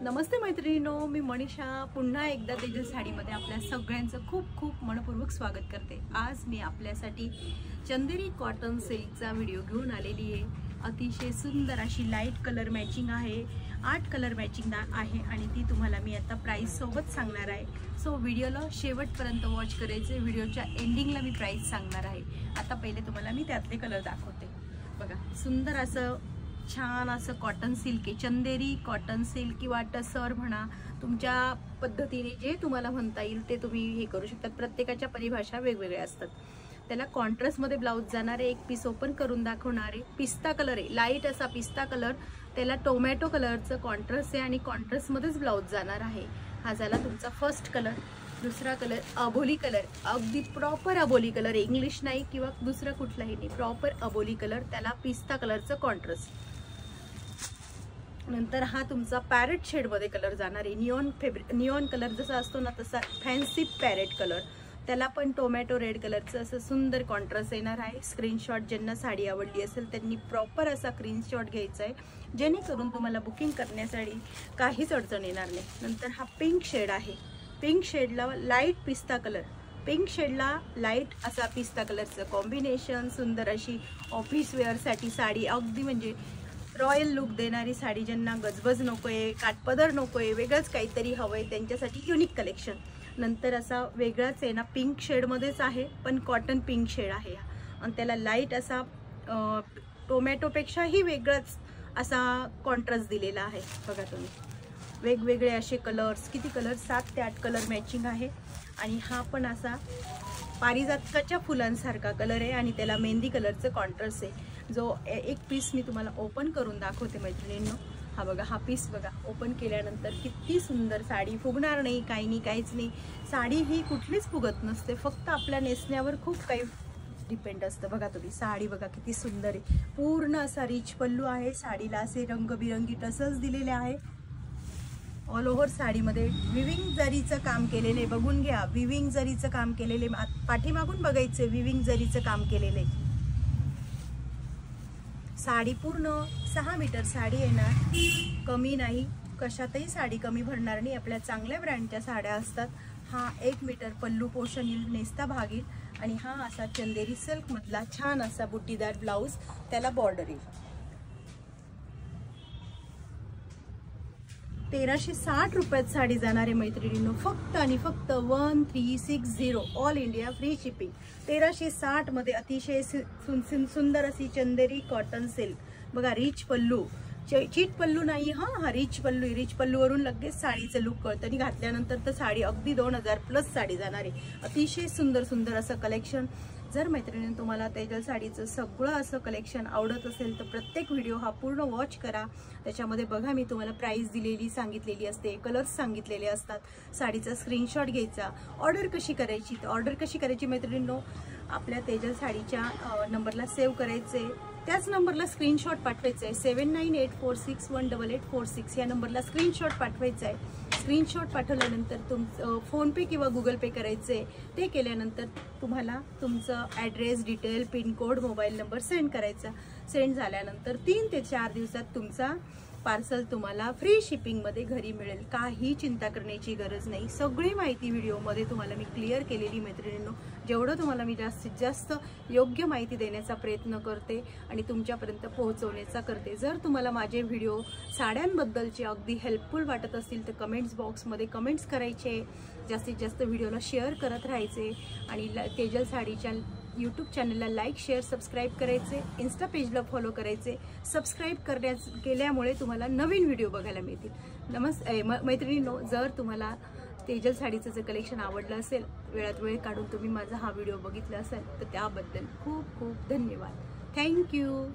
नमस्ते मैत्रिणींनो, मी मनीषा पुन्हा एकदा तेजल साडीमध्ये आपल्या सगळ्यांचं खूप खूप मनपूर्वक स्वागत करते। आज मी आपल्यासाठी चंदेरी कॉटन सिल्कचा व्हिडिओ घेऊन आलेली आहे। अतिशय सुंदर अशी लाईट कलर मॅचिंग आहे, 8 कलर मॅचिंग आहे आणि ती तुम्हाला मी आता प्राइस सोबत सांगणार आहे। सो व्हिडिओला शेवटपर्यंत वॉच करायचे। व्हिडिओच्या एंडिंगला मी प्राइस सांगणार आहे। आता पहिले तुम्हाला मी त्यातले कलर दाखवते। बघा, सुंदर असं छान असं कॉटन सिल्क आहे, चंदेरी कॉटन सिल्क किंवा टसर म्हणा, तुमच्या पद्धतीने जे तुम्हाला म्हणता येईल ते तुम्ही हे करू शकता। प्रत्येकाच्या परिभाषा वेगवेगळ्या असतात। त्याला कॉन्ट्रास्ट मध्ये ब्लाउज जाणार आहे। एक पीस ओपन करून दाखवणार आहे। पिस्ता कलर आहे, लाईट असा पिस्ता कलर, त्याला टोमॅटो कलरचं कॉन्ट्रास्ट आहे आणि कॉन्ट्रास्ट मध्येच ब्लाउज जाणार आहे। हा झाला तुमचा फर्स्ट कलर। दुसरा कलर अबोली कलर, अगदी प्रॉपर अबोली कलर, इंग्लिश नाही किंवा दुसरा कुठलाही नाही, प्रॉपर अबोली कलर, त्याला पिस्ता कलरचं कॉन्ट्रास्ट। नंतर हा तुमचा पॅरेट शेड मध्ये कलर जाणार आहे। निऑन कलर जसा असतो ना तसा फॅन्सी पॅरेट कलर, त्याला पण टोमॅटो रेड कलरचं असं सुंदर कॉन्ट्रास्ट येणार आहे। स्क्रीनशॉट ज्यांना साडी आवडली असेल त्यांनी प्रॉपर असा स्क्रीनशॉट घ्यायचा आहे, जेणेकरून तुम्हाला बुकिंग करण्यासाठी काहीच अडचण येणार नाही। नंतर हा पिंक शेड आहे। पिंक शेडला लाईट पिस्ता कलर, पिंक शेडला लाईट असा पिस्ता कलरचं कॉम्बिनेशन, सुंदर अशी ऑफिस वेअरसाठी साडी, अगदी म्हणजे रॉयल लुक देणारी साडी। ज्यांना गजबज नकोय, काठपदर नकोय, वेगळंच काहीतरी हवंय त्यांच्यासाठी युनिक कलेक्शन। नंतर असा वेगळाच आहे ना, पिंक शेडमध्येच आहे पण कॉटन पिंक शेड आहे आणि त्याला लाईट असा टोमॅटोपेक्षाही वेगळाच असा कॉन्ट्रास्ट दिलेला आहे। बघा तुम्ही, वेगवेगळे असे कलर्स, किती कलर, 7 ते 8 कलर मॅचिंग आहे। आणि हा पण असा पारिजातकाच्या फुलांसारखा कलर आहे आणि त्याला मेहंदी कलरचं कॉन्ट्रास्ट आहे। जो एक पीस मी तुम्हाला ओपन करून दाखवते मैत्रिणींनो। हा बघा, हा पीस बघा, ओपन केल्यानंतर किती सुंदर साडी, फुगणार नाही, काही नाही, काहीच नाही। साडी ही कुठलीच फुगत नसते, फक्त आपल्या नेसण्यावर खूप काही डिपेंड असतं। बघा तुम्ही, साडी बघा किती सुंदर आहे, पूर्ण असा रिच पल्लू आहे। साडीला असे रंगबिरंगी टसल्स दिलेले आहे। ऑल ओव्हर साडीमध्ये विविंग जरीचं काम केलेले, बघून घ्या, विविंग जरीचं काम केलेले, पाठीमागून बघायचे, विविंग जरीचं काम केलेले। साडी पूर्ण 6 मीटर साडी येणार, कमी नाही, कशातही साडी कमी भरणार नाही। आपल्या चांगल्या ब्रँडच्या साड्या असतात। हा 1 मीटर पल्लू पोर्शन येईल, नेसता भाग येईल आणि हा असा चंदेरी सिल्क मधला छान असा बुट्टीदार ब्लाउज, त्याला बॉर्डर येईल। 1360 रुपयात साडी जाणार आहे मैत्रिणींनो, फक्त आणि फक्त 1360, ऑल इंडिया फ्री शिपिंग। 1360 मध्ये अतिशय सुंदर अशी चंदेरी कॉटन सिल्क। बघा, रिच पल्लू, चीट पल्लू नाही, हा रिच पल्लू, रिच पल्लूवरून लगेच साडीचं लुक कळतं आणि घातल्यानंतर तर साडी अगदी 2000 प्लस साडी जाणार आहे। अतिशय सुंदर सुंदर असं कलेक्शन। जर मैत्रिणींनो तुम्हाला तेजल साडीचं सगळं असं कलेक्शन आवडत असेल तर प्रत्येक व्हिडिओ हा पूर्ण वॉच करा। त्याच्यामध्ये बघा, मी तुम्हाला प्राइस दिलेली सांगितलेली असते, कलर्स सांगितलेले असतात, साडीचा स्क्रीनशॉट घ्यायचा। ऑर्डर कशी करायची, तर ऑर्डर कशी करायची मैत्रिणींनो, आपल्या तेजल साडीच्या नंबरला सेव्ह करायचे, त्याच नंबरला स्क्रीनशॉट पाठवायचा आहे। 7984618846 या नंबरला स्क्रीनशॉट पाठवायचा आहे। स्क्रीनशॉट पाठवल्यानंतर तुमचं फोनपे किंवा गुगल पे करायचे। ते केल्यानंतर तुम्हाला तुमचं address detail, pincode, mobile number send करायचा। सेंड झाल्यानंतर 3 ते 4 दिवसात तुमचा पार्सल तुम्हाला फ्री शिपिंगमध्ये घरी मिळेल। काही चिंता करण्याची गरज नाही। सगळी माहिती व्हिडिओमध्ये तुम्हाला मी क्लिअर केलेली मैत्रिणींनो। जेवढं तुम्हाला मी जास्तीत जास्त योग्य माहिती देण्याचा प्रयत्न करते आणि तुमच्यापर्यंत पोहोचवण्याचा करते। जर तुम्हाला माझे व्हिडिओ साड्यांबद्दलचे अगदी हेल्पफुल वाटत असतील तर कमेंट्स बॉक्समध्ये कमेंट्स करायचे, जास्तीत जास्त व्हिडिओला शेअर करत राहायचे आणि तेजल साडीच्या यूट्यूब चॅनलला लाईक, शेअर, सबस्क्राईब करायचे, इन्स्टा पेजला फॉलो करायचे। सबस्क्राईब केल्यामुळे तुम्हाला नवीन व्हिडिओ बघायला मिळतील। मैत्रिणींनो, जर तुम्हाला तेजल साडीचं जर कलेक्शन आवडलं असेल, वेळात वेळ काढून तुम्ही माझा हा व्हिडिओ बघितला असेल तर त्याबद्दल खूप खूप धन्यवाद। थँक्यू।